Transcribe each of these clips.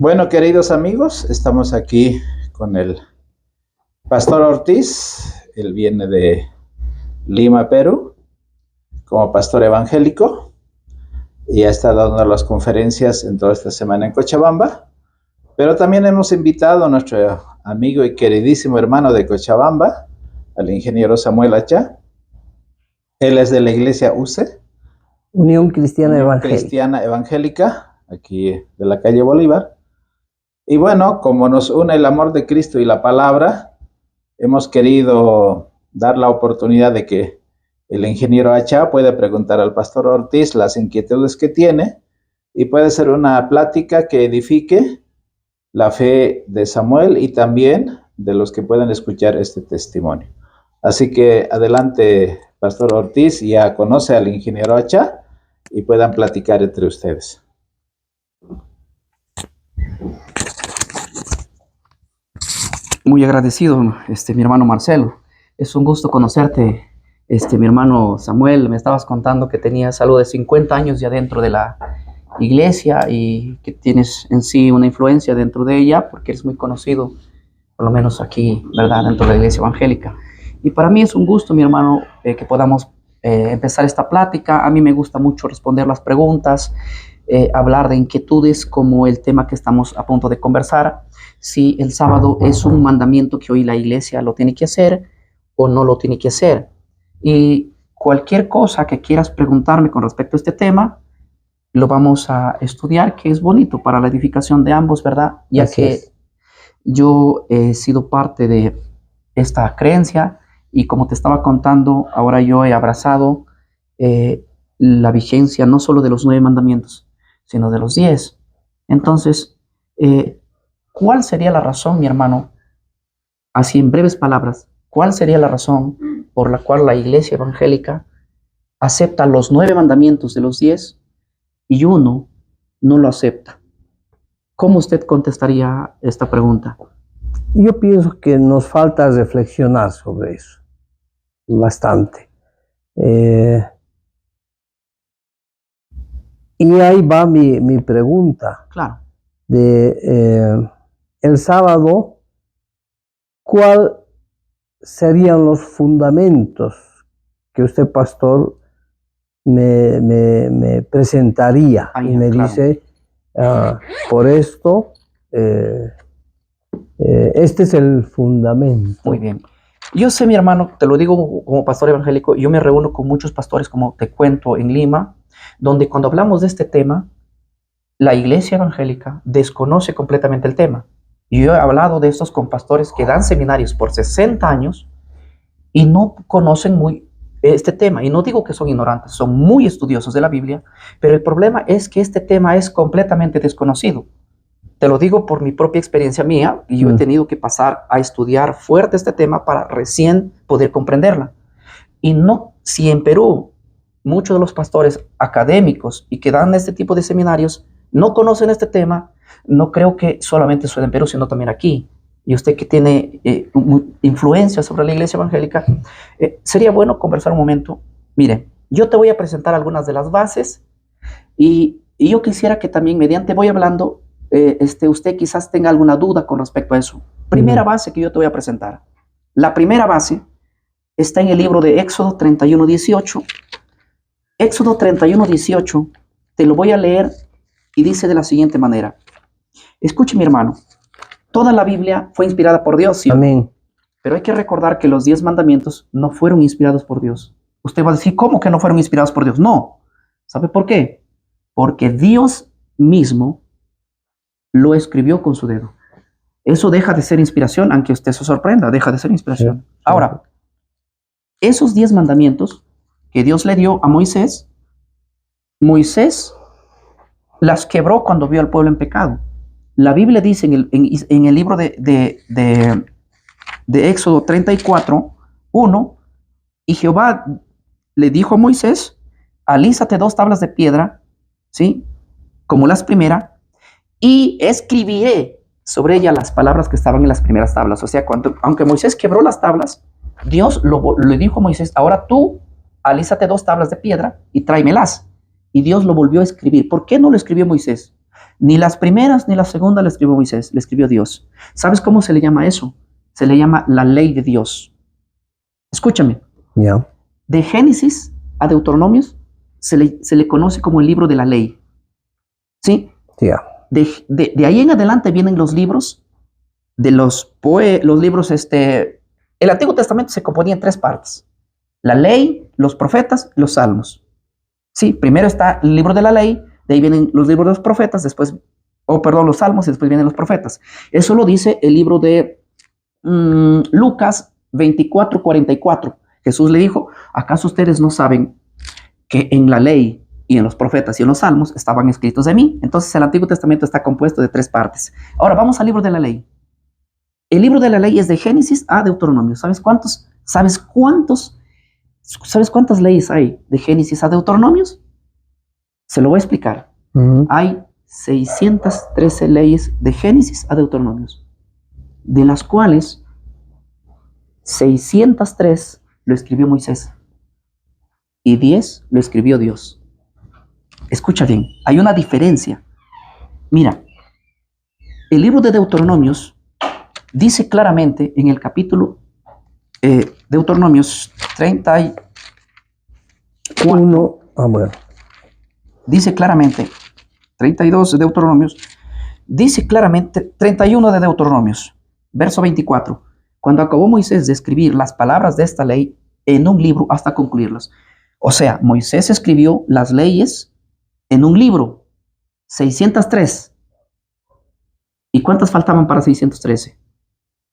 Bueno, queridos amigos, estamos aquí con el Pastor Ortiz. Él viene de Lima, Perú, como pastor evangélico y ha estado dando las conferencias en toda esta semana en Cochabamba. Pero también hemos invitado a nuestro amigo y queridísimo hermano de Cochabamba, al ingeniero Samuel Acha. Él es de la iglesia UCE, Unión Cristiana Evangélica, aquí de la calle Bolívar. Y bueno, como nos une el amor de Cristo y la palabra, hemos querido dar la oportunidad de que el ingeniero Acha pueda preguntar al pastor Ortiz las inquietudes que tiene y puede ser una plática que edifique la fe de Samuel y también de los que puedan escuchar este testimonio. Así que adelante, pastor Ortiz, ya conoce al ingeniero Acha y puedan platicar entre ustedes. Muy agradecido, mi hermano Marcelo. Es un gusto conocerte, mi hermano Samuel. Me estabas contando que tenías algo de 50 años ya dentro de la iglesia y que tienes en sí una influencia dentro de ella, porque eres muy conocido, por lo menos aquí, ¿verdad?, dentro de la iglesia evangélica. Y para mí es un gusto, mi hermano, que podamos empezar esta plática. A mí me gusta mucho responder las preguntas, hablar de inquietudes como el tema que estamos a punto de conversar. Si el sábado es un mandamiento que hoy la iglesia lo tiene que hacer o no lo tiene que hacer. Y cualquier cosa que quieras preguntarme con respecto a este tema, lo vamos a estudiar, que es bonito para la edificación de ambos, ¿verdad? Ya que yo he sido parte de esta creencia y como te estaba contando, ahora yo he abrazado la vigencia no solo de los 9 mandamientos, sino de los 10. Entonces, ¿cuál sería la razón, mi hermano? Así en breves palabras, ¿cuál sería la razón por la cual la iglesia evangélica acepta los 9 mandamientos de los 10 y uno no lo acepta? ¿Cómo usted contestaría esta pregunta? Yo pienso que nos falta reflexionar sobre eso bastante. Y ahí va mi pregunta. Claro. El sábado, ¿cuáles serían los fundamentos que usted, pastor, me presentaría? Y me dice, por esto, este es el fundamento. Muy bien. Yo sé, mi hermano, te lo digo como pastor evangélico, yo me reúno con muchos pastores, como te cuento, en Lima, donde cuando hablamos de este tema, la iglesia evangélica desconoce completamente el tema. Yo he hablado de estos con pastores que dan seminarios por 60 años y no conocen muy este tema. Y no digo que son ignorantes, son muy estudiosos de la Biblia, pero el problema es que este tema es completamente desconocido. Te lo digo por mi propia experiencia mía, y yo he tenido que pasar a estudiar fuerte este tema para recién poder comprenderla. Y no, si en Perú muchos de los pastores académicos y que dan este tipo de seminarios no conocen este tema, no creo que solamente suceda en Perú, sino también aquí. Y usted que tiene influencia sobre la iglesia evangélica, sería bueno conversar un momento. Mire, yo te voy a presentar algunas de las bases y yo quisiera que también mediante voy hablando, usted quizás tenga alguna duda con respecto a eso. Primera base que yo te voy a presentar. La primera base está en el libro de Éxodo 31:18. Éxodo 31:18, te lo voy a leer y dice de la siguiente manera. Escuche, mi hermano, toda la Biblia fue inspirada por Dios, ¿sí? Amén. Pero hay que recordar que los 10 mandamientos no fueron inspirados por Dios. Usted va a decir, ¿cómo que no fueron inspirados por Dios? No. ¿Sabe por qué? Porque Dios mismo lo escribió con su dedo. Eso deja de ser inspiración, aunque usted se sorprenda, deja de ser inspiración. Sí. Ahora, esos 10 mandamientos que Dios le dio a Moisés, Moisés las quebró cuando vio al pueblo en pecado. La Biblia dice en el libro de Éxodo 34:1, y Jehová le dijo a Moisés, alízate 2 tablas de piedra, ¿sí?, como las primeras, y escribiré sobre ella las palabras que estaban en las primeras tablas. O sea, aunque Moisés quebró las tablas, Dios le dijo a Moisés, ahora tú alízate 2 tablas de piedra y tráemelas. Y Dios lo volvió a escribir. ¿Por qué no lo escribió Moisés? Ni las primeras ni la segunda le escribió Moisés, le escribió Dios. ¿Sabes cómo se le llama eso? Se le llama la ley de Dios. Escúchame, Ya. de Génesis a Deuteronomios se le conoce como el libro de la ley. ¿Sí? Ya. De ahí en adelante vienen los libros de los libros, el Antiguo Testamento se componía en tres partes: la ley, los profetas, los salmos. Sí, primero está el libro de la ley, de ahí vienen los libros de los profetas, después, los salmos, y después vienen los profetas. Eso lo dice el libro de Lucas 24:44. Jesús le dijo: ¿acaso ustedes no saben que en la ley y en los profetas y en los salmos estaban escritos de mí? Entonces el Antiguo Testamento está compuesto de tres partes. Ahora vamos al libro de la ley. El libro de la ley es de Génesis a Deuteronomio. ¿Sabes cuántas leyes hay de Génesis a Deuteronomios? Se lo voy a explicar. Hay 613 leyes de Génesis a Deuteronomios, de las cuales 603 lo escribió Moisés y 10 lo escribió Dios. Escucha bien, hay una diferencia. Mira, el libro de Deuteronomios dice claramente en el capítulo Deuteronomios 34, Bueno. dice claramente, 32 de Deuteronomios, dice claramente, 31 de Deuteronomios, verso 24, cuando acabó Moisés de escribir las palabras de esta ley en un libro hasta concluirlas. O sea, Moisés escribió las leyes en un libro, 603. ¿Y cuántas faltaban para 613?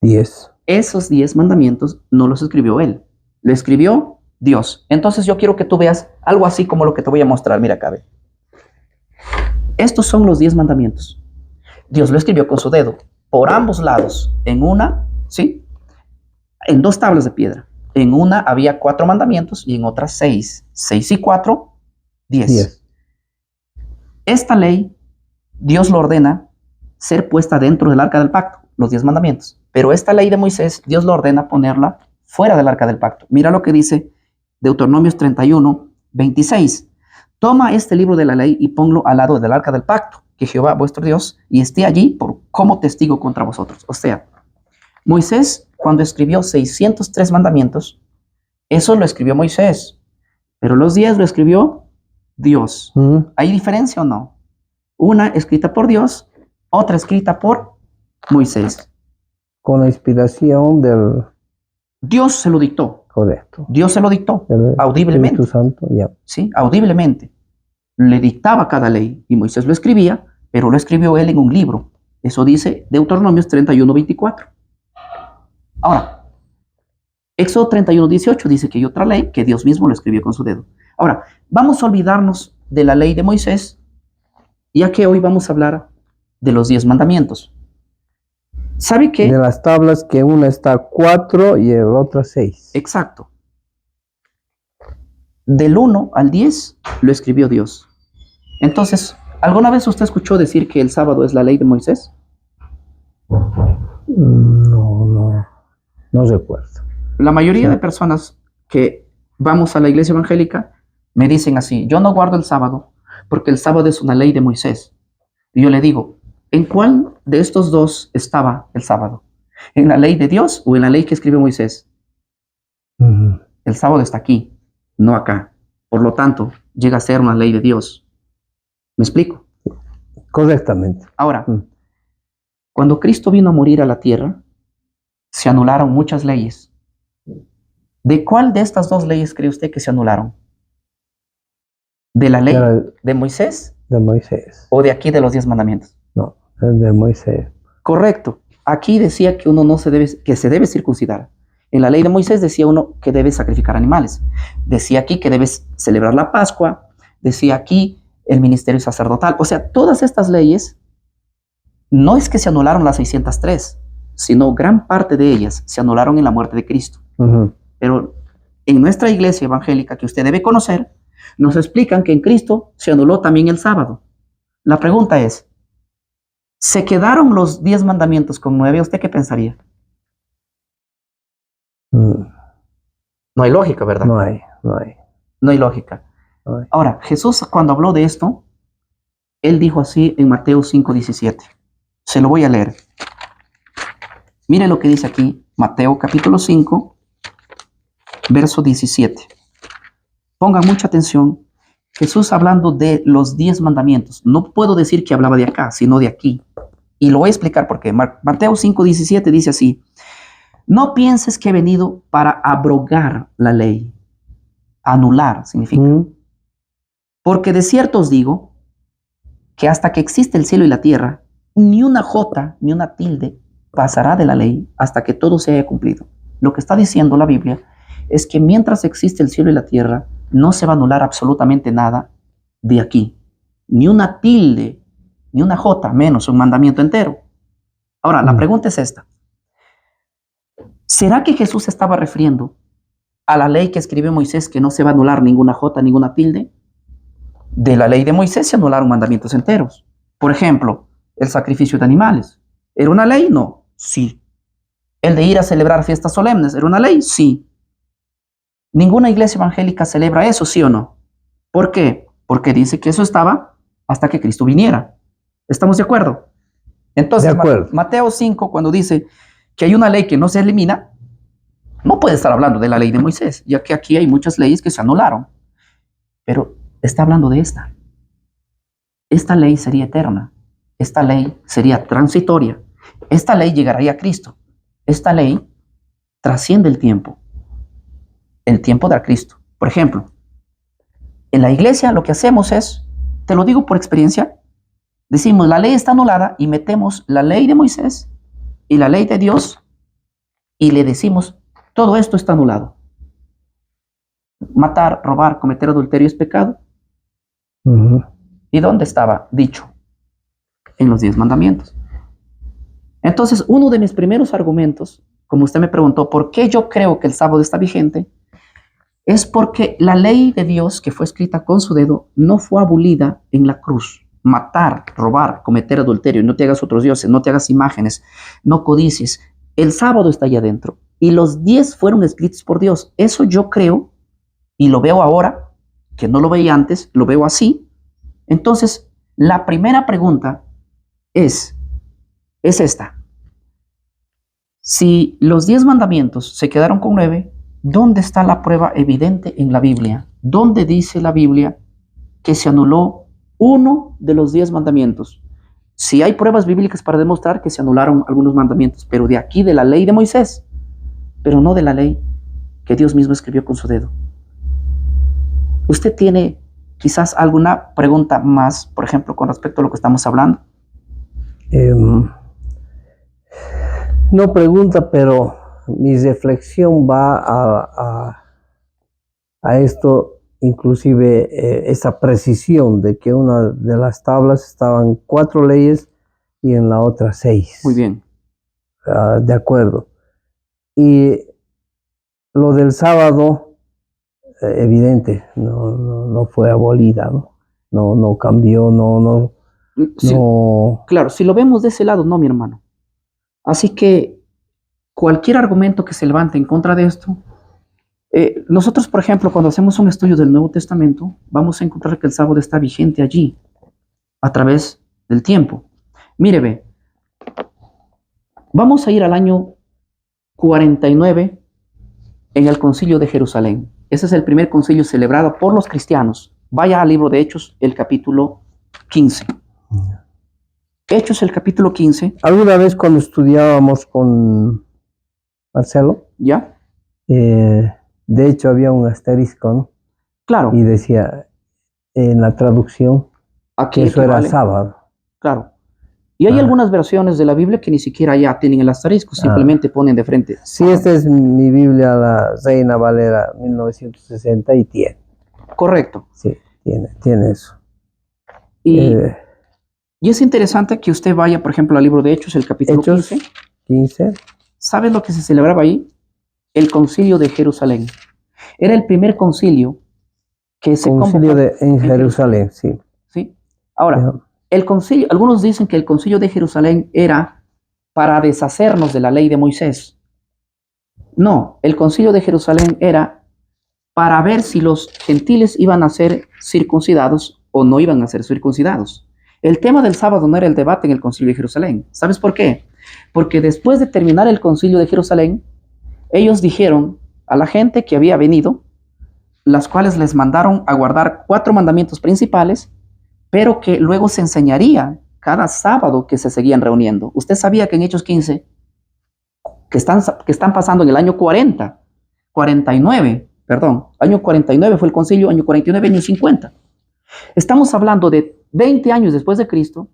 10. Esos 10 mandamientos no los escribió él, lo escribió Dios. Entonces yo quiero que tú veas algo así como lo que te voy a mostrar. Mira acá, ve. Estos son los 10 mandamientos. Dios lo escribió con su dedo, por ambos lados, en una, ¿sí? En 2 tablas de piedra. En una había 4 mandamientos y en otra 6. 6 y 4, 10. Esta ley, Dios lo ordena ser puesta dentro del arca del pacto, los 10 mandamientos. Pero esta ley de Moisés, Dios lo ordena ponerla fuera del arca del pacto. Mira lo que dice Deuteronomios 31, 26. Toma este libro de la ley y ponlo al lado del arca del pacto, que Jehová vuestro Dios y esté allí como testigo contra vosotros. O sea, Moisés, cuando escribió 603 mandamientos, eso lo escribió Moisés, pero los 10 lo escribió Dios. ¿Hay diferencia o no? Una escrita por Dios, otra escrita por Moisés. Con la inspiración del... Dios se lo dictó. Correcto. Dios se lo dictó audiblemente. Espíritu Santo, ya. Sí, audiblemente. Le dictaba cada ley y Moisés lo escribía, pero lo escribió él en un libro. Eso dice Deuteronomios 31, 24. Ahora, Éxodo 31, 18 dice que hay otra ley que Dios mismo lo escribió con su dedo. Ahora, vamos a olvidarnos de la ley de Moisés, ya que hoy vamos a hablar de los 10 mandamientos. ¿Sabe qué? De las tablas que una está 4 y el otra 6. Exacto. Del 1 al 10 lo escribió Dios. Entonces, ¿alguna vez usted escuchó decir que el sábado es la ley de Moisés? No recuerdo. La mayoría de personas que vamos a la iglesia evangélica me dicen así: yo no guardo el sábado porque el sábado es una ley de Moisés. Y yo le digo, ¿en cuál de estos dos estaba el sábado? ¿En la ley de Dios o en la ley que escribió Moisés? El sábado está aquí, no acá. Por lo tanto, llega a ser una ley de Dios. ¿Me explico? Correctamente. Ahora, cuando Cristo vino a morir a la tierra, se anularon muchas leyes. ¿De cuál de estas dos leyes cree usted que se anularon? ¿De la ley de Moisés? De Moisés. ¿O de aquí de los 10 mandamientos? No, es de Moisés. Correcto. Aquí decía que uno que se debe circuncidar. En la ley de Moisés decía uno que debe sacrificar animales. Decía aquí que debes celebrar la Pascua. Decía aquí el ministerio sacerdotal. O sea, todas estas leyes no es que se anularon las 603, sino gran parte de ellas se anularon en la muerte de Cristo. Pero en nuestra iglesia evangélica, que usted debe conocer, nos explican que en Cristo se anuló también el sábado. La pregunta es, ¿se quedaron los 10 mandamientos con 9? ¿Usted qué pensaría? No hay lógica, ¿verdad? No hay. No hay lógica. Ahora, Jesús, cuando habló de esto, Él dijo así en Mateo 5:17. Se lo voy a leer. Mire lo que dice aquí, Mateo capítulo 5, verso 17. Pongan mucha atención. Jesús hablando de los 10 mandamientos. No puedo decir que hablaba de acá, sino de aquí. Y lo voy a explicar por qué. Mateo 5:17 dice así: no pienses que he venido para abrogar la ley. Anular significa. Porque de cierto os digo que hasta que existe el cielo y la tierra, ni una jota ni una tilde pasará de la ley hasta que todo se haya cumplido. Lo que está diciendo la Biblia es que mientras existe el cielo y la tierra, no se va a anular absolutamente nada de aquí. Ni una tilde, ni una jota, menos un mandamiento entero. Ahora, la pregunta es esta. ¿Será que Jesús se estaba refiriendo a la ley que escribió Moisés, que no se va a anular ninguna jota, ninguna tilde? De la ley de Moisés se anularon mandamientos enteros. Por ejemplo, el sacrificio de animales. ¿Era una ley? No. Sí. ¿El de ir a celebrar fiestas solemnes? ¿Era una ley? Sí. ¿Ninguna iglesia evangélica celebra eso, sí o no? ¿Por qué? Porque dice que eso estaba hasta que Cristo viniera. ¿Estamos de acuerdo? Entonces, De acuerdo. Mateo 5, cuando dice que hay una ley que no se elimina, no puede estar hablando de la ley de Moisés, ya que aquí hay muchas leyes que se anularon. Pero está hablando de esta. Esta ley sería eterna. Esta ley sería transitoria. Esta ley llegaría a Cristo. Esta ley trasciende el tiempo de Cristo. Por ejemplo, en la iglesia lo que hacemos es, te lo digo por experiencia, decimos la ley está anulada y metemos la ley de Moisés y la ley de Dios y le decimos todo esto está anulado. Matar, robar, cometer adulterio es pecado. ¿Y dónde estaba dicho? En los 10 mandamientos. Entonces, uno de mis primeros argumentos, como usted me preguntó, ¿por qué yo creo que el sábado está vigente? Es porque la ley de Dios que fue escrita con su dedo no fue abolida en la cruz. Matar, robar, cometer adulterio, no te hagas otros dioses, no te hagas imágenes, no codicies. El sábado está allá adentro y los 10 fueron escritos por Dios. Eso yo creo y lo veo ahora, que no lo veía antes, lo veo así. Entonces, la primera pregunta es esta. Si los 10 mandamientos se quedaron con 9, ¿dónde está la prueba evidente en la Biblia? ¿Dónde dice la Biblia que se anuló uno de los 10 mandamientos? Sí hay pruebas bíblicas para demostrar que se anularon algunos mandamientos, pero de aquí, de la ley de Moisés, pero no de la ley que Dios mismo escribió con su dedo. ¿Usted tiene quizás alguna pregunta más, por ejemplo, con respecto a lo que estamos hablando? No pregunta, pero mi reflexión va a esto, inclusive esa precisión de que una de las tablas estaban 4 leyes y en la otra 6. Muy bien. De acuerdo. Y lo del sábado, evidente, no fue abolida, no cambió, Sí, no. claro, si lo vemos de ese lado, no, mi hermano. Así que cualquier argumento que se levante en contra de esto, nosotros, por ejemplo, cuando hacemos un estudio del Nuevo Testamento, vamos a encontrar que el sábado está vigente allí, a través del tiempo. Mire, ve, vamos a ir al año 49 en el Concilio de Jerusalén. Ese es el primer concilio celebrado por los cristianos. Vaya al libro de Hechos, el capítulo 15. Hechos, el capítulo 15. Alguna vez cuando estudiábamos con Marcelo, ¿Ya? de hecho había un asterisco, ¿no? Claro. Y decía en la traducción Aquí que eso equivale. era sábado. Claro. Y hay algunas versiones de la Biblia que ni siquiera ya tienen el asterisco, simplemente ponen de frente. Sí, esta es mi Biblia, la Reina Valera 1960, y tiene. Correcto. Sí, tiene eso. Y es interesante que usted vaya, por ejemplo, al libro de Hechos, el capítulo 15. ¿Sabe lo que se celebraba ahí? El concilio de Jerusalén. Era el primer concilio que se concilio convocó en Jerusalén, sí. ¿Sí? Ahora, el concilio, algunos dicen que el concilio de Jerusalén era para deshacernos de la ley de Moisés. No, el concilio de Jerusalén era para ver si los gentiles iban a ser circuncidados o no iban a ser circuncidados. El tema del sábado no era el debate en el concilio de Jerusalén. ¿Sabes por qué? Porque después de terminar el concilio de Jerusalén, ellos dijeron a la gente que había venido, las cuales les mandaron a guardar 4 mandamientos principales, pero que luego se enseñaría cada sábado que se seguían reuniendo. Usted sabía que en Hechos 15, que están pasando en el año 49, año 49 fue el concilio, año 49, año 50. Estamos hablando de 20 años después de Cristo,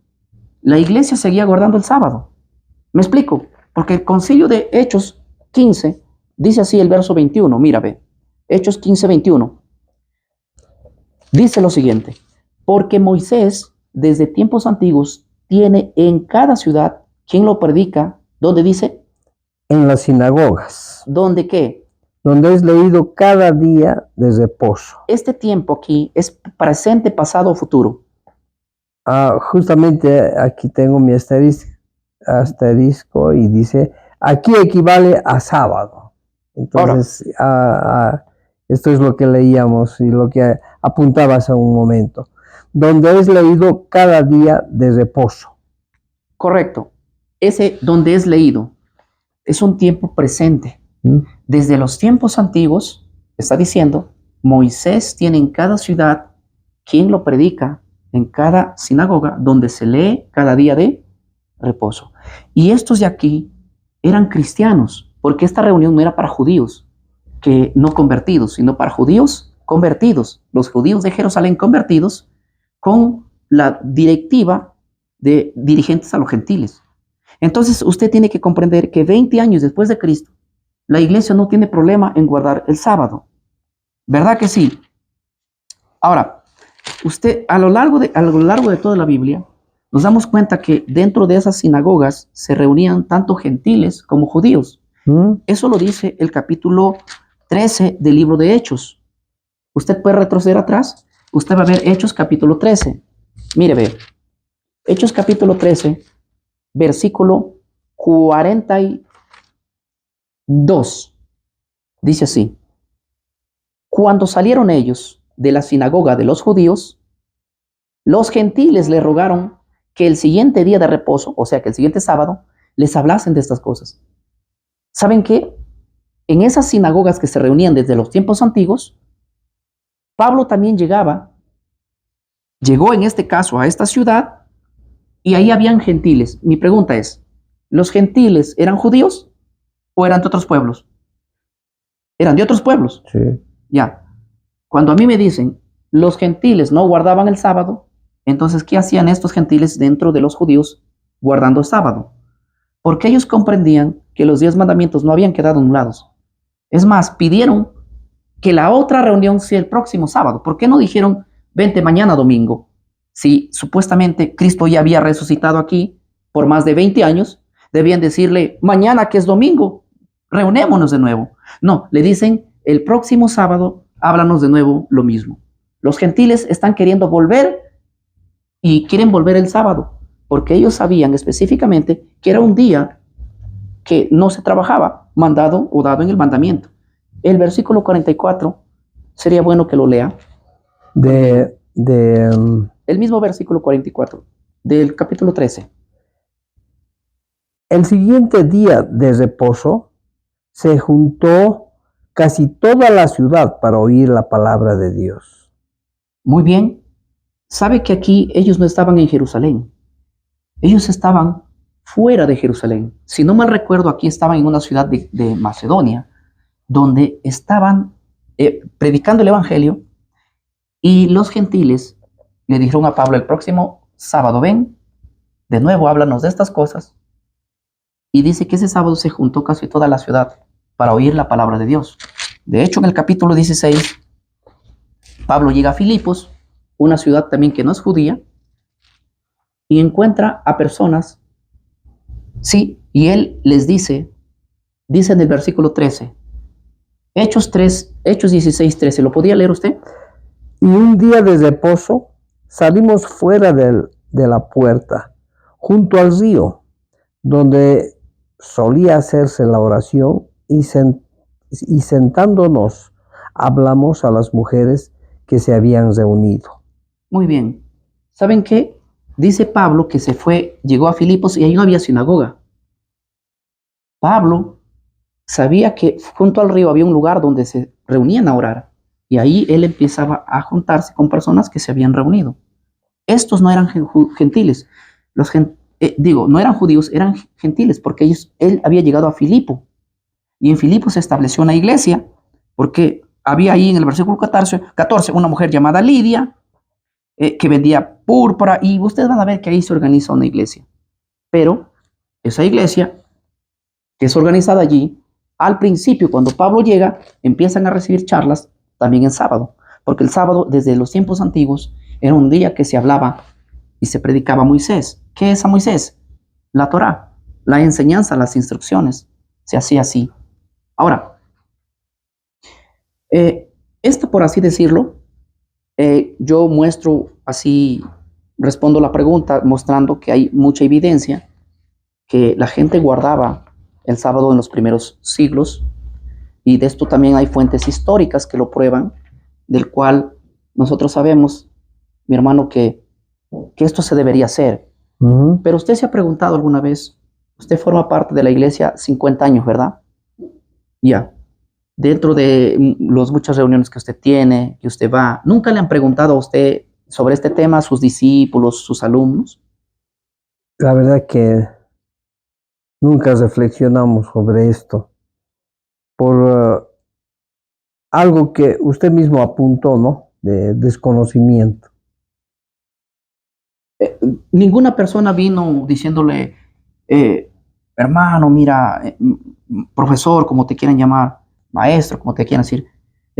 la iglesia seguía guardando el sábado. ¿Me explico? Porque el concilio de Hechos 15 dice así el verso 21, mira, ve, Hechos 15, 21. Dice lo siguiente: porque Moisés, desde tiempos antiguos, tiene en cada ciudad quien lo predica, ¿dónde dice? En las sinagogas, ¿Dónde qué? donde es leído cada día de reposo. Este tiempo aquí es presente, pasado o futuro. Justamente aquí tengo mi asterisco y dice, aquí equivale a sábado. Entonces, esto es lo que leíamos y lo que apuntabas a un momento. Donde es leído cada día de reposo. Correcto. Ese donde es leído es un tiempo presente. Desde los tiempos antiguos, está diciendo, Moisés tiene en cada ciudad quien lo predica, en cada sinagoga, donde se lee cada día de reposo. Y estos de aquí eran cristianos, porque esta reunión no era para judíos que no convertidos, sino para judíos convertidos, los judíos de Jerusalén convertidos, con la directiva de dirigentes a los gentiles. Entonces usted tiene que comprender que 20 años después de Cristo, la iglesia no tiene problema en guardar el sábado. ¿Verdad que sí? Ahora, usted a lo largo de toda la Biblia, nos damos cuenta que dentro de esas sinagogas se reunían tanto gentiles como judíos. Eso lo dice el capítulo 13 del libro de Hechos. Usted puede retroceder atrás, usted va a ver Hechos capítulo 13. Mire, ve, Hechos capítulo 13, versículo 42. Dice así: cuando salieron ellos de la sinagoga de los judíos, los gentiles le rogaron que el siguiente día de reposo, o sea que el siguiente sábado, les hablasen de estas cosas. ¿Saben qué? En esas sinagogas que se reunían desde los tiempos antiguos, Pablo también llegó en este caso a esta ciudad y ahí habían gentiles. Mi pregunta es, ¿los gentiles eran judíos o eran de otros pueblos? Eran de otros pueblos. Sí. Ya. Cuando a mí me dicen, los gentiles no guardaban el sábado, entonces, ¿qué hacían estos gentiles dentro de los judíos guardando el sábado? Porque ellos comprendían que los 10 mandamientos no habían quedado anulados. Es más, pidieron que la otra reunión sea el próximo sábado. ¿Por qué no dijeron, vente mañana domingo? Si supuestamente Cristo ya había resucitado aquí por más de 20 años, debían decirle, mañana que es domingo, reunémonos de nuevo. No, le dicen, el próximo sábado, háblanos de nuevo lo mismo. Los gentiles están queriendo volver y quieren volver el sábado, porque ellos sabían específicamente que era un día que no se trabajaba, mandado o dado en el mandamiento. El versículo 44, sería bueno que lo lea. El mismo versículo 44, del capítulo 13. El siguiente día de reposo se juntó casi toda la ciudad para oír la palabra de Dios. Muy bien. Sabe que aquí ellos no estaban en Jerusalén. Ellos estaban fuera de Jerusalén. Si no mal recuerdo, aquí estaban en una ciudad de Macedonia, donde estaban predicando el evangelio, y los gentiles le dijeron a Pablo, el próximo sábado ven, de nuevo háblanos de estas cosas. Y dice que ese sábado se juntó casi toda la ciudad para oír la palabra de Dios. De hecho, en el capítulo 16, Pablo llega a Filipos, una ciudad también que no es judía, y encuentra a personas, sí, y él les dice en el versículo 13, Hechos 16, 13, ¿lo podía leer usted? Y un día de reposo salimos fuera de la puerta, junto al río, donde solía hacerse la oración, y sentándonos hablamos a las mujeres que se habían reunido. Muy bien. ¿Saben qué? dice Pablo que se fue, llegó a Filipos y ahí no había sinagoga. Pablo sabía que junto al río había un lugar donde se reunían a orar y ahí él empezaba a juntarse con personas que se habían reunido. Estos no eran gentiles, no eran judíos, eran gentiles porque él había llegado a Filipo y en Filipo se estableció una iglesia porque había ahí en el versículo 14 una mujer llamada Lidia que vendía púrpura y ustedes van a ver que ahí se organiza una iglesia. Pero esa iglesia que es organizada allí, al principio cuando Pablo llega, empiezan a recibir charlas también en sábado, porque el sábado desde los tiempos antiguos era un día que se hablaba y se predicaba a Moisés. ¿Qué es a Moisés? La Torá, la enseñanza, las instrucciones. Se hacía así. Ahora, esto por así decirlo, yo muestro así, respondo la pregunta mostrando que hay mucha evidencia que la gente guardaba el sábado en los primeros siglos y de esto también hay fuentes históricas que lo prueban, del cual nosotros sabemos, mi hermano, que esto se debería hacer. Pero usted se ha preguntado alguna vez, usted forma parte de la iglesia 50 años, ¿verdad? Ya. Dentro de las muchas reuniones que usted tiene, que usted va, ¿nunca le han preguntado a usted sobre este tema a sus discípulos, sus alumnos? La verdad que nunca reflexionamos sobre esto por algo que usted mismo apuntó, ¿no? De desconocimiento. Ninguna persona vino diciéndole, hermano, mira, profesor, como te quieran llamar, maestro, como te quieran decir,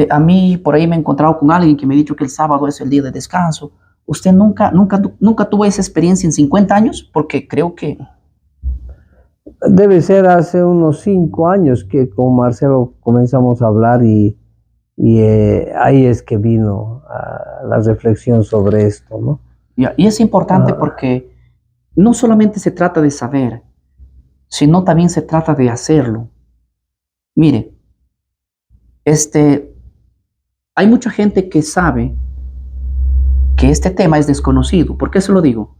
a mí por ahí me he encontrado con alguien que me ha dicho que el sábado es el día de descanso. ¿Usted nunca tuvo esa experiencia en 50 años? Porque creo que... Debe ser hace unos 5 años que con Marcelo comenzamos a hablar y ahí es que vino la reflexión sobre esto, ¿no? Y es importante porque no solamente se trata de saber, sino también se trata de hacerlo. Mire, hay mucha gente que sabe que este tema es desconocido. ¿Por qué se lo digo?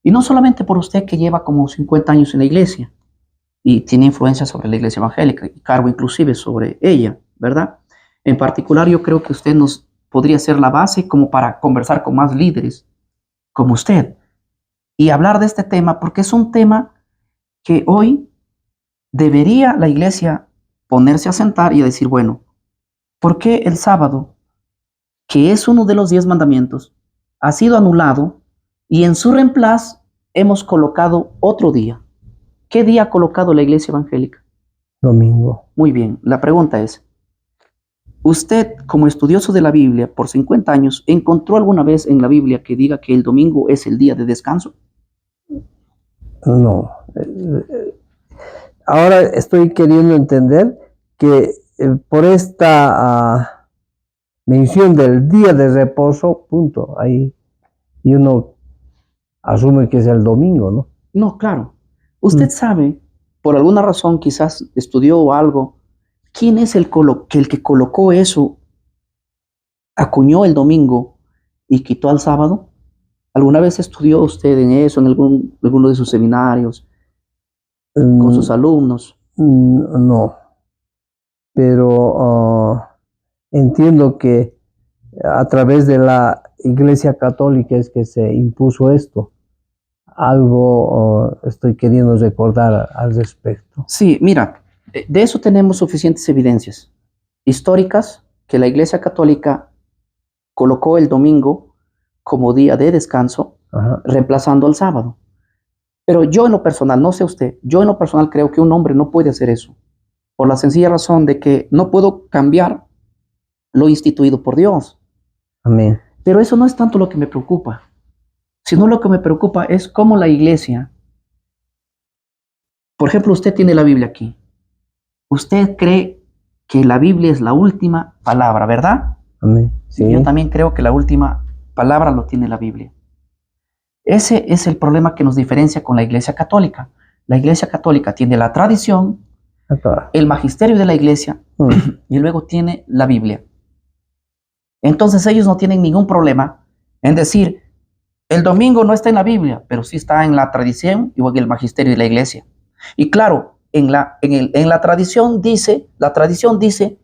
Y no solamente por usted que lleva como 50 años en la iglesia y tiene influencia sobre la iglesia evangélica y cargo inclusive sobre ella, ¿verdad? En particular, yo creo que usted nos podría ser la base como para conversar con más líderes como usted y hablar de este tema porque es un tema que hoy debería la iglesia ponerse a sentar y a decir, bueno, ¿por qué el sábado, que es uno de los 10 mandamientos, ha sido anulado y en su reemplazo hemos colocado otro día? ¿Qué día ha colocado la iglesia evangélica? Domingo. Muy bien, la pregunta es, ¿usted como estudioso de la Biblia por 50 años encontró alguna vez en la Biblia que diga que el domingo es el día de descanso? No. Ahora estoy queriendo entender que por esta mención del día de reposo, punto, ahí, y uno asume que es el domingo, ¿no? No, claro. Usted sabe, por alguna razón quizás estudió algo, ¿quién es el que colocó eso, acuñó el domingo y quitó al sábado? ¿Alguna vez estudió usted en eso, en alguno de sus seminarios, con sus alumnos? No, pero entiendo que a través de la Iglesia Católica es que se impuso esto. Algo estoy queriendo recordar al respecto. Sí, mira, de eso tenemos suficientes evidencias históricas que la Iglesia Católica colocó el domingo como día de descanso, reemplazando al sábado. Pero yo en lo personal, no sé usted, yo en lo personal creo que un hombre no puede hacer eso, por la sencilla razón de que no puedo cambiar lo instituido por Dios. Amén. Pero eso no es tanto lo que me preocupa, sino lo que me preocupa es cómo la iglesia, por ejemplo, usted tiene la Biblia aquí. Usted cree que la Biblia es la última palabra, ¿verdad? Amén. Sí. Yo también creo que la última palabra lo tiene la Biblia. Ese es el problema que nos diferencia con la Iglesia Católica. La Iglesia Católica tiene la tradición, el magisterio de la Iglesia y luego tiene la Biblia. Entonces ellos no tienen ningún problema en decir, El domingo no está en la Biblia, pero sí está en la tradición y en el magisterio de la iglesia. Y claro, en la tradición la tradición dice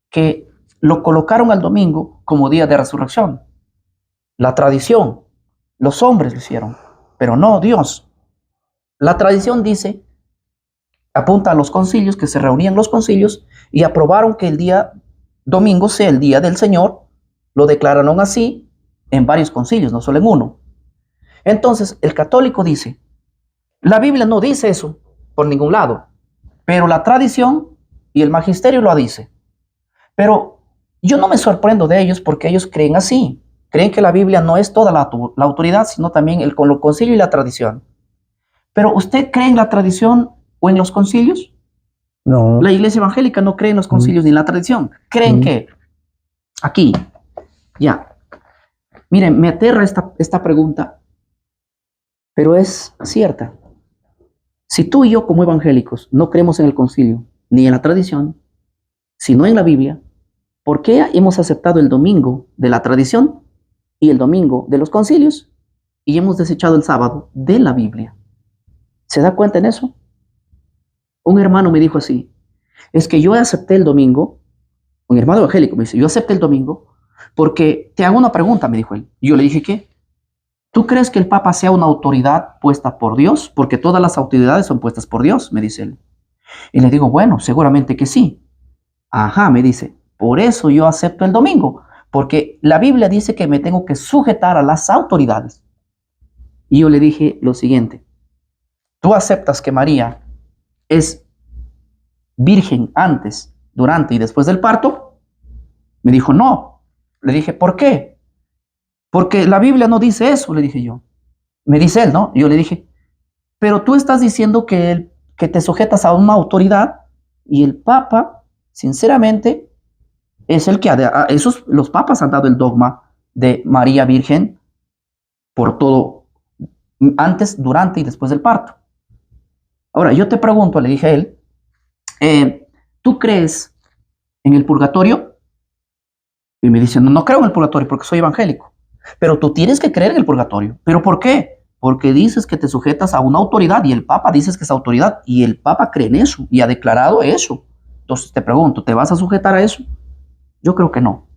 que lo colocaron al domingo como día de resurrección. La tradición, los hombres lo hicieron, pero no Dios. La tradición dice, apunta a los concilios, que se reunían los concilios y aprobaron que el día domingo sea el día del Señor. Lo declararon así en varios concilios, no solo en uno. Entonces, el católico dice, la Biblia no dice eso por ningún lado, pero la tradición y el magisterio lo dice. Pero yo no me sorprendo de ellos porque ellos creen así. Creen que la Biblia no es toda la autoridad, sino también el concilio y la tradición. Pero ¿usted cree en la tradición o en los concilios? No. La iglesia evangélica no cree en los concilios ni en la tradición. Creen que aquí, ya. Miren, me aterra esta pregunta, pero es cierta. Si tú y yo como evangélicos no creemos en el concilio ni en la tradición, sino en la Biblia, ¿por qué hemos aceptado el domingo de la tradición y el domingo de los concilios y hemos desechado el sábado de la Biblia? ¿Se da cuenta en eso? Un hermano me dijo así, es que yo acepté el domingo, un hermano evangélico me dice, yo acepté el domingo porque te hago una pregunta, me dijo él. Y yo le dije, ¿qué? ¿Tú crees que el Papa sea una autoridad puesta por Dios? Porque todas las autoridades son puestas por Dios, me dice él. Y le digo, bueno, seguramente que sí. Ajá, me dice, por eso yo acepto el domingo, porque la Biblia dice que me tengo que sujetar a las autoridades. Y yo le dije lo siguiente, ¿tú aceptas que María es virgen antes, durante y después del parto? Me dijo, no. Le dije, ¿por qué? Porque la Biblia no dice eso, le dije yo. Me dice él, ¿no? Y yo le dije, pero tú estás diciendo que te sujetas a una autoridad y el Papa, sinceramente, es el que los papas han dado el dogma de María Virgen por todo, antes, durante y después del parto. Ahora, yo te pregunto, le dije a él, ¿tú crees en el purgatorio? Y me dice, no, no creo en el purgatorio porque soy evangélico. Pero tú tienes que creer en el purgatorio. ¿Pero por qué? Porque dices que te sujetas a una autoridad y el Papa dices que es autoridad y el Papa cree en eso y ha declarado eso. Entonces te pregunto, ¿te vas a sujetar a eso? Yo creo que no.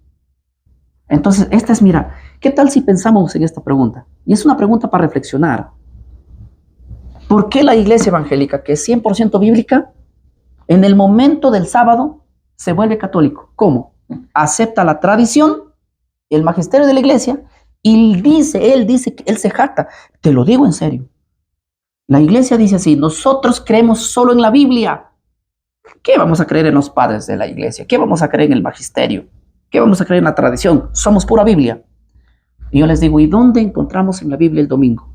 Entonces, mira, ¿qué tal si pensamos en esta pregunta? Y es una pregunta para reflexionar. ¿Por qué la iglesia evangélica, que es 100% bíblica, en el momento del sábado se vuelve católico? ¿Cómo? Acepta la tradición, el magisterio de la iglesia, y él dice, él se jacta. Te lo digo en serio. La iglesia dice así, nosotros creemos solo en la Biblia. ¿Qué vamos a creer en los padres de la iglesia? ¿Qué vamos a creer en el magisterio? ¿Qué vamos a creer en la tradición? Somos pura Biblia. Y yo les digo, ¿y dónde encontramos en la Biblia el domingo?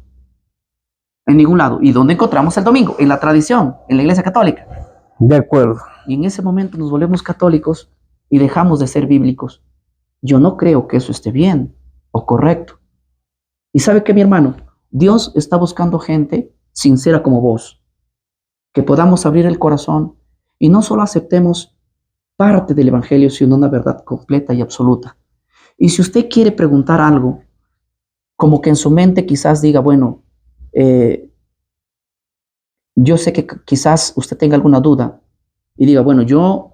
En ningún lado. ¿Y dónde encontramos el domingo? En la tradición, en la iglesia católica. De acuerdo. Y en ese momento nos volvemos católicos y dejamos de ser bíblicos. Yo no creo que eso esté bien o correcto. ¿Y sabe qué, mi hermano? Dios está buscando gente sincera como vos, que podamos abrir el corazón y no solo aceptemos parte del evangelio, sino una verdad completa y absoluta. Y si usted quiere preguntar algo, como que en su mente quizás diga, bueno, yo sé que quizás usted tenga alguna duda y diga, bueno, yo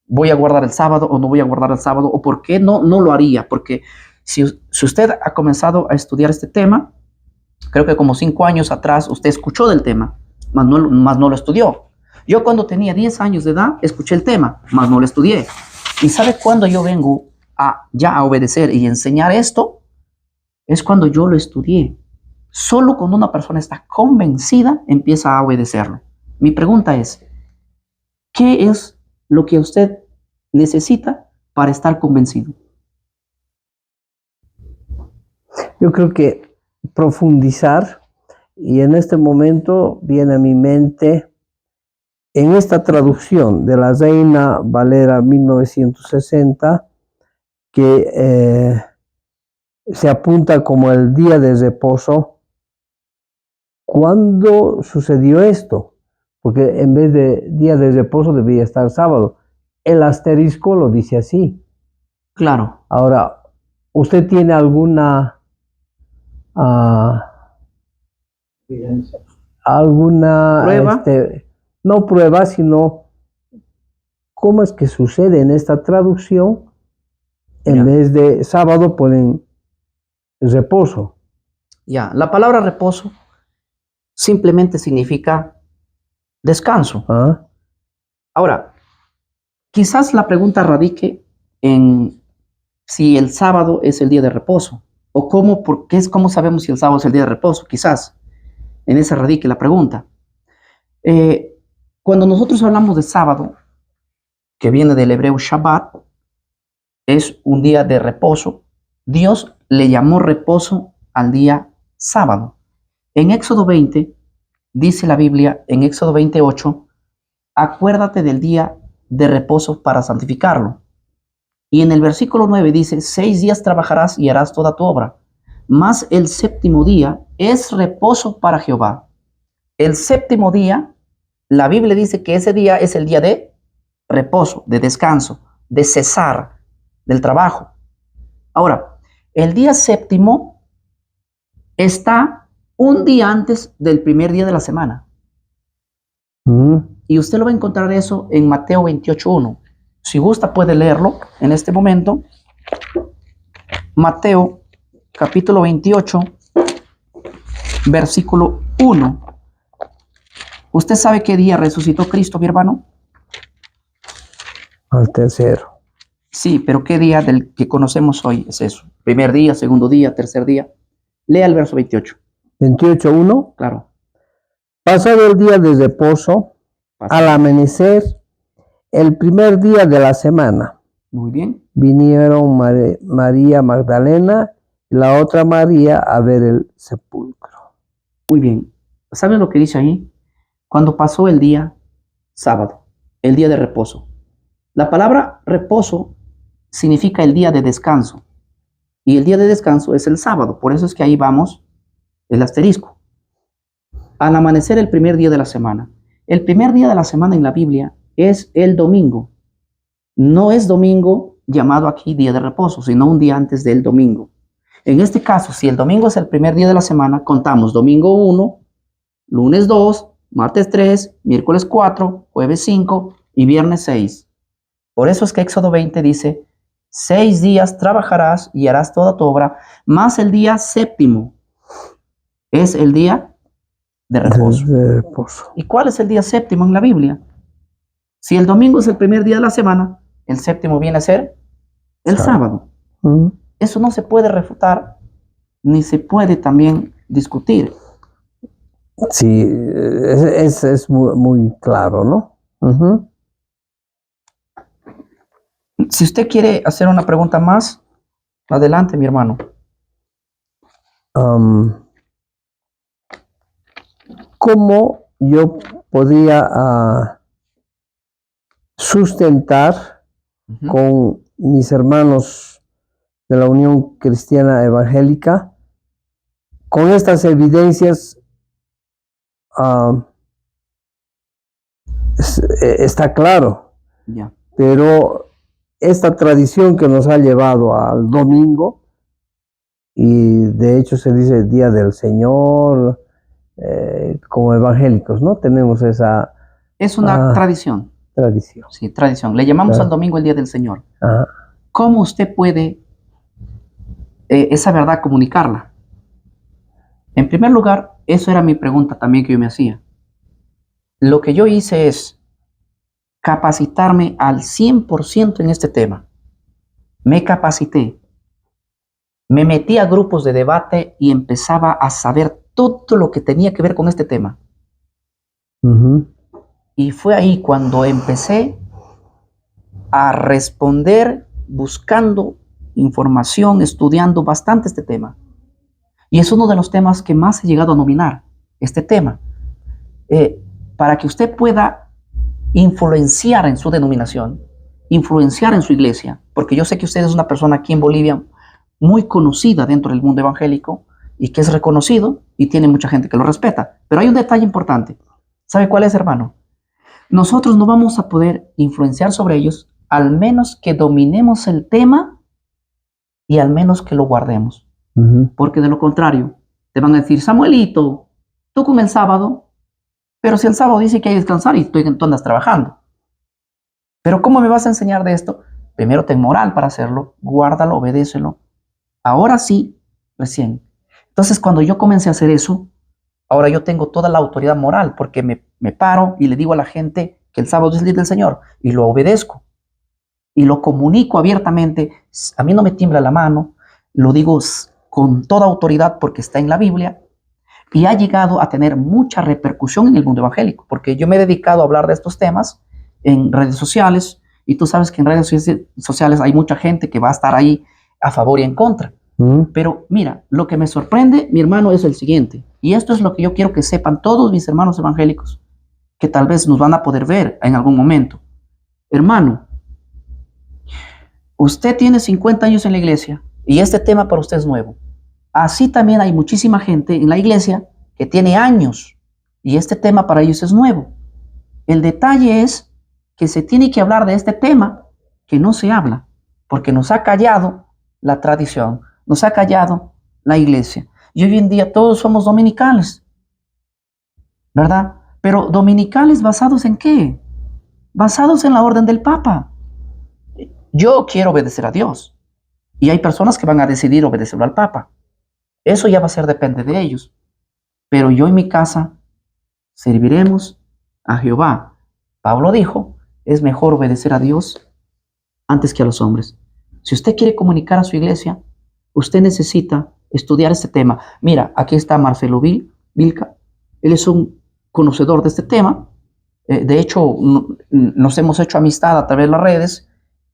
voy a guardar el sábado o no voy a guardar el sábado, o por qué no lo haría, porque si usted ha comenzado a estudiar este tema, creo que como 5 años atrás usted escuchó del tema, mas no lo estudió. Yo cuando tenía 10 años de edad escuché el tema, mas no lo estudié. ¿Y sabe cuándo yo vengo ya a obedecer y enseñar esto? Es cuando yo lo estudié. Solo cuando una persona está convencida empieza a obedecerlo. Mi pregunta es, ¿qué es lo que usted necesita para estar convencido? Yo creo que profundizar, y en este momento viene a mi mente, en esta traducción de la Reina Valera 1960, que se apunta como el día de reposo. ¿Cuándo sucedió esto? Porque en vez de día de reposo debía estar sábado. El asterisco lo dice así. Claro. Ahora, ¿usted tiene alguna alguna ¿Prueba? no prueba, sino cómo es que sucede en esta traducción, en Ya. vez de sábado ponen reposo. Ya, la palabra reposo simplemente significa descanso. ¿Ah? Ahora, quizás la pregunta radique en si el sábado es el día de reposo o cómo sabemos si el sábado es el día de reposo. Quizás en esa radique la pregunta. Cuando nosotros hablamos de sábado, que viene del hebreo Shabbat, es un día de reposo. Dios le llamó reposo al día sábado. En Éxodo 20, dice la Biblia, en Éxodo 28, acuérdate del día de reposo para santificarlo. Y en el versículo 9 dice, 6 días trabajarás y harás toda tu obra, mas el séptimo día es reposo para Jehová. El séptimo día, la Biblia dice que ese día es el día de reposo, de descanso, de cesar del trabajo. Ahora, el día séptimo está un día antes del primer día de la semana. Y usted lo va a encontrar eso en Mateo 28:1. Si gusta puede leerlo en este momento. Mateo capítulo 28, versículo 1. ¿Usted sabe qué día resucitó Cristo, mi hermano? Al tercero. Sí, pero ¿qué día del que conocemos hoy es eso? Primer día, segundo día, tercer día. Lea el verso 28. 28:1. Claro. Pasado el día de reposo, al amanecer, el primer día de la semana, Muy bien. vinieron María Magdalena y la otra María a ver el sepulcro. Muy bien. ¿Saben lo que dice ahí? Cuando pasó el día sábado, el día de reposo. La palabra reposo significa el día de descanso. Y el día de descanso es el sábado. Por eso es que ahí vamos el asterisco. Al amanecer el primer día de la semana. El primer día de la semana en la Biblia es el domingo. No es domingo llamado aquí día de reposo, sino un día antes del domingo. En este caso, si el domingo es el primer día de la semana, contamos domingo 1, lunes 2, martes 3, miércoles 4, jueves 5 y viernes 6. Por eso es que Éxodo 20 dice, 6 días trabajarás y harás toda tu obra, más el día séptimo es el día de reposo. De reposo. ¿Y cuál es el día séptimo en la Biblia? Si el domingo es el primer día de la semana, el séptimo viene a ser el sábado. Eso no se puede refutar, ni se puede también discutir. Sí, es muy, muy claro, ¿no? Si usted quiere hacer una pregunta más, adelante, mi hermano. ¿Cómo yo podía sustentar con mis hermanos de la Unión Cristiana Evangélica con estas evidencias? Está claro, Ya. pero esta tradición que nos ha llevado al domingo, y de hecho se dice Día del Señor, como evangélicos, ¿no? Tenemos esa Es una tradición. tradición. Sí, tradición. Le llamamos al domingo el Día del Señor. Ajá. ¿Cómo usted puede esa verdad comunicarla? En primer lugar, eso era mi pregunta también que yo me hacía. Lo que yo hice es capacitarme al 100% en este tema. Me capacité. Me metí a grupos de debate y empezaba a saber todo lo que tenía que ver con este tema. Y fue ahí cuando empecé a responder buscando información, estudiando bastante este tema. Y es uno de los temas que más he llegado a nominar, este tema. Para que usted pueda influenciar en su denominación, influenciar en su iglesia, porque yo sé que usted es una persona aquí en Bolivia muy conocida dentro del mundo evangélico y que es reconocido y tiene mucha gente que lo respeta. Pero hay un detalle importante. ¿Sabe cuál es, hermano? Nosotros no vamos a poder influenciar sobre ellos al menos que dominemos el tema y al menos que lo guardemos. Porque de lo contrario, te van a decir, Samuelito, tú con el sábado, pero si el sábado dice que hay que descansar y tú andas trabajando. Pero ¿cómo me vas a enseñar de esto? Primero ten moral para hacerlo, guárdalo, obedécelo. Ahora sí, recién. Entonces, cuando yo comencé a hacer eso, ahora yo tengo toda la autoridad moral porque me paro y le digo a la gente que el sábado es el día del Señor y lo obedezco y lo comunico abiertamente. A mí no me tiembla la mano, lo digo con toda autoridad porque está en la Biblia y ha llegado a tener mucha repercusión en el mundo evangélico porque yo me he dedicado a hablar de estos temas en redes sociales y tú sabes que en redes sociales hay mucha gente que va a estar ahí a favor y en contra. Pero mira, lo que me sorprende, mi hermano, es el siguiente, y esto es lo que yo quiero que sepan todos mis hermanos evangélicos, que tal vez nos van a poder ver en algún momento. Hermano, usted tiene 50 años en la iglesia y este tema para usted es nuevo. Así también hay muchísima gente en la iglesia que tiene años y este tema para ellos es nuevo. El detalle es que se tiene que hablar de este tema que no se habla, porque nos ha callado la tradición, nos ha callado la iglesia. Y hoy en día todos somos dominicales, ¿verdad? Pero dominicales basados ¿en qué? Basados en la orden del Papa. Yo quiero obedecer a Dios. Y hay personas que van a decidir obedecerlo al Papa. Eso ya va a ser depende de ellos. Pero yo en mi casa serviremos a Jehová. Pablo dijo, es mejor obedecer a Dios antes que a los hombres. Si usted quiere comunicar a su iglesia, usted necesita estudiar este tema. Mira, aquí está Marcelo Vilca. Él es un conocedor de este tema. De hecho, nos hemos hecho amistad a través de las redes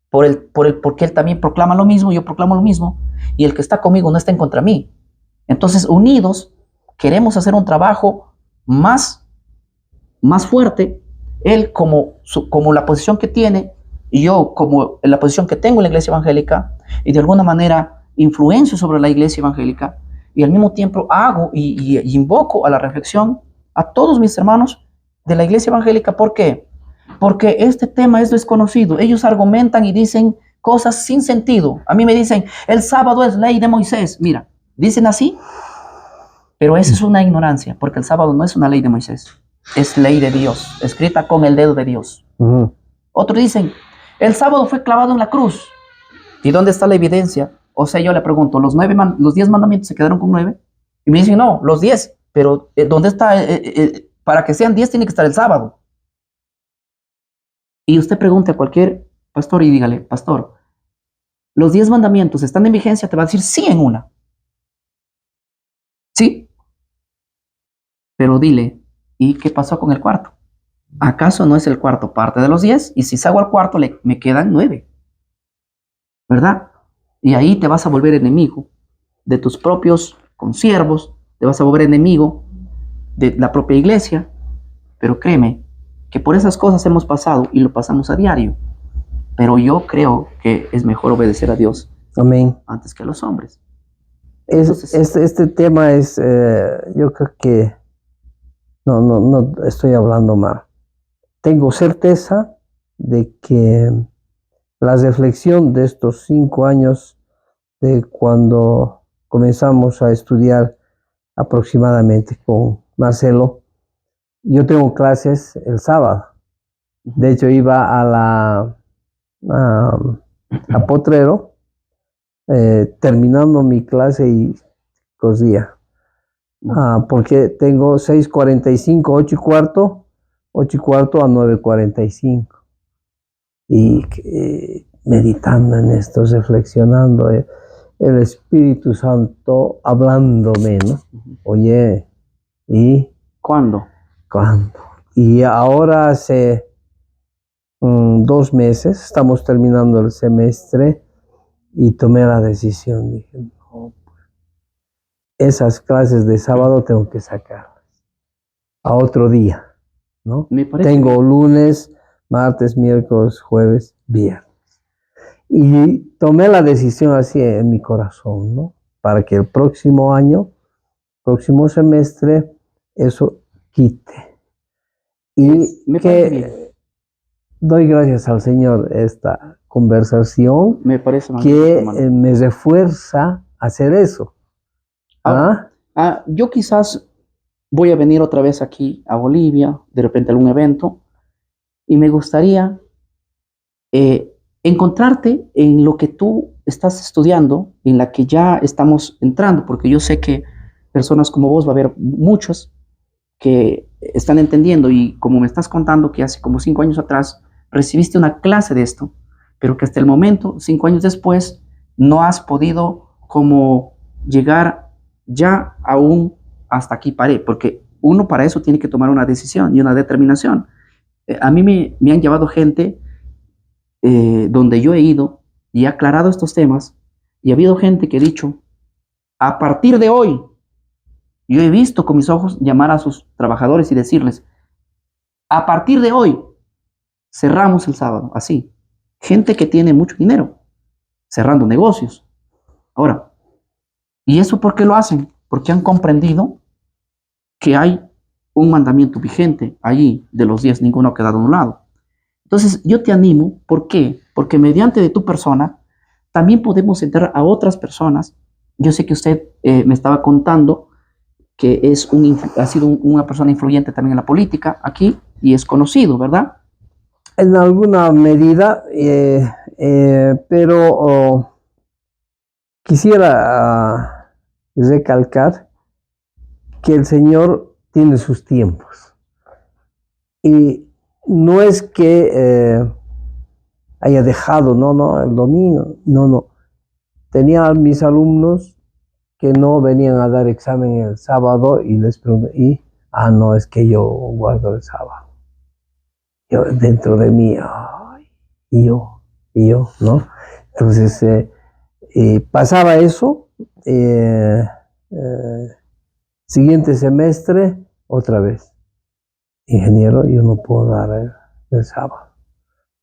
porque él también proclama lo mismo, yo proclamo lo mismo, y el que está conmigo no está en contra de mí. Entonces, unidos, queremos hacer un trabajo más fuerte. Él como la posición que tiene, y yo como la posición que tengo en la iglesia evangélica, y de alguna manera influencio sobre la iglesia evangélica, y al mismo tiempo hago y invoco a la reflexión a todos mis hermanos de la iglesia evangélica. ¿Por qué? Porque este tema es desconocido. Ellos argumentan y dicen cosas sin sentido. A mí me dicen, el sábado es ley de Moisés. Mira, dicen así, pero esa es una ignorancia, porque el sábado no es una ley de Moisés, es ley de Dios, escrita con el dedo de Dios. Otros dicen, el sábado fue clavado en la cruz. ¿Y dónde está la evidencia? O sea, yo le pregunto, ¿los 10 mandamientos se quedaron con 9? Y me dicen, no, los 10, pero ¿dónde está? Para que sean 10 tiene que estar el sábado. Y usted pregunte a cualquier pastor y dígale, pastor, ¿los 10 mandamientos están en vigencia? Te va a decir sí en una. Sí. Pero dile, ¿y qué pasó con el cuarto? ¿Acaso no es el cuarto parte de los 10? Y si salgo al cuarto, me quedan 9. ¿Verdad? Y ahí te vas a volver enemigo de tus propios consiervos, te vas a volver enemigo de la propia iglesia. Pero créeme que por esas cosas hemos pasado y lo pasamos a diario. Pero yo creo que es mejor obedecer a Dios. Amén. Antes que a los hombres. Entonces, este tema es, yo creo que no estoy hablando mal. Tengo certeza de que la reflexión de estos 5 años de cuando comenzamos a estudiar aproximadamente con Marcelo, yo tengo clases el sábado. De hecho, iba a Potrero, terminando mi clase y cosía. Porque tengo 6:45, 8:15 a 9:45. Y meditando en esto, reflexionando, el Espíritu Santo hablándome, ¿no? Oye, ¿y ¿Cuándo? Y ahora hace 2 meses, estamos terminando el semestre y tomé la decisión. Dije, no, esas clases de sábado tengo que sacarlas a otro día, ¿no? Tengo lunes, martes, miércoles, jueves, viernes. Y tomé la decisión así en mi corazón, ¿no? Para que el próximo año, próximo semestre, eso quite. Y que doy gracias al Señor esta conversación me parece que me refuerza a hacer eso. Ahora, Yo quizás voy a venir otra vez aquí a Bolivia, de repente a algún evento, y me gustaría encontrarte en lo que tú estás estudiando, en la que ya estamos entrando, porque yo sé que personas como vos va a haber muchos que están entendiendo y como me estás contando que hace como 5 años atrás recibiste una clase de esto, pero que hasta el momento, 5 años después, no has podido como llegar ya aún hasta aquí paré, porque uno para eso tiene que tomar una decisión y una determinación. A mí me han llevado gente donde yo he ido y he aclarado estos temas y ha habido gente que ha dicho, a partir de hoy, yo he visto con mis ojos llamar a sus trabajadores y decirles, a partir de hoy, cerramos el sábado, así. Gente que tiene mucho dinero, cerrando negocios. Ahora, ¿y eso por qué lo hacen? Porque han comprendido que hay un mandamiento vigente allí, de los 10, ninguno ha quedado anulado. Entonces, yo te animo, ¿por qué? Porque mediante de tu persona, también podemos entrar a otras personas. Yo sé que usted me estaba contando que ha sido una persona influyente también en la política aquí y es conocido, ¿verdad? En alguna medida, pero quisiera recalcar que el Señor tiene sus tiempos. Y no es que haya dejado, no, el domingo, no. Tenía a mis alumnos que no venían a dar examen el sábado y les pregunté, no, es que yo guardo el sábado. Yo, dentro de mí, y yo, ¿no? Entonces, pasaba eso, siguiente semestre, otra vez. Ingeniero, yo no puedo dar el sábado.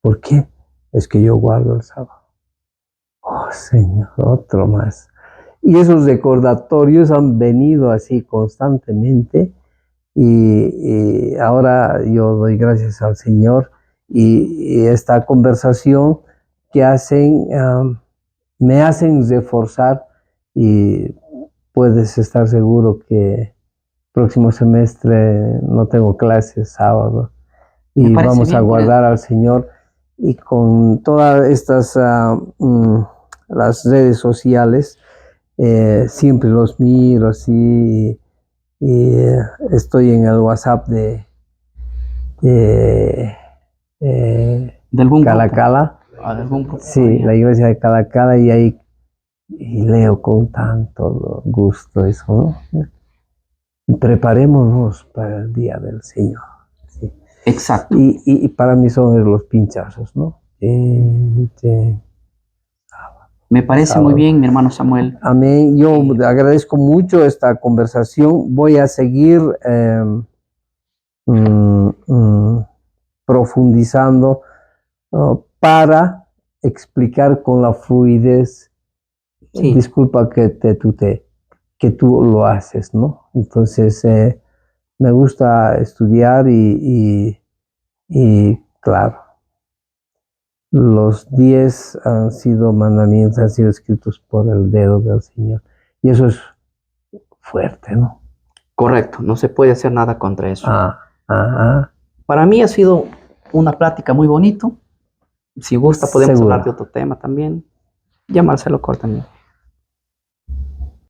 ¿Por qué? Es que yo guardo el sábado. Oh, Señor, otro más. Y esos recordatorios han venido así constantemente y ahora yo doy gracias al Señor y esta conversación que me hacen reforzar y puedes estar seguro que próximo semestre no tengo clases sábado y vamos a guardar al Señor y con todas estas las redes sociales siempre los miro así y estoy en el WhatsApp de ¿De Calacala. Sí, la iglesia de Calacala y ahí leo con tanto gusto eso, ¿no? Preparémonos para el día del Señor. Sí. Exacto. Y para mí son los pinchazos, ¿no? Me parece muy bien, mi hermano Samuel. Amén. Yo agradezco mucho esta conversación. Voy a seguir profundizando para explicar con la fluidez. Sí. Disculpa que te tutee, que tú lo haces, ¿no? Entonces, me gusta estudiar y claro, los 10 mandamientos han sido escritos por el dedo del Señor. Y eso es fuerte, ¿no? Correcto, no se puede hacer nada contra eso. Para mí ha sido una plática muy bonita. Si gusta, podemos hablar de otro tema también. Ya Marcelo corta también.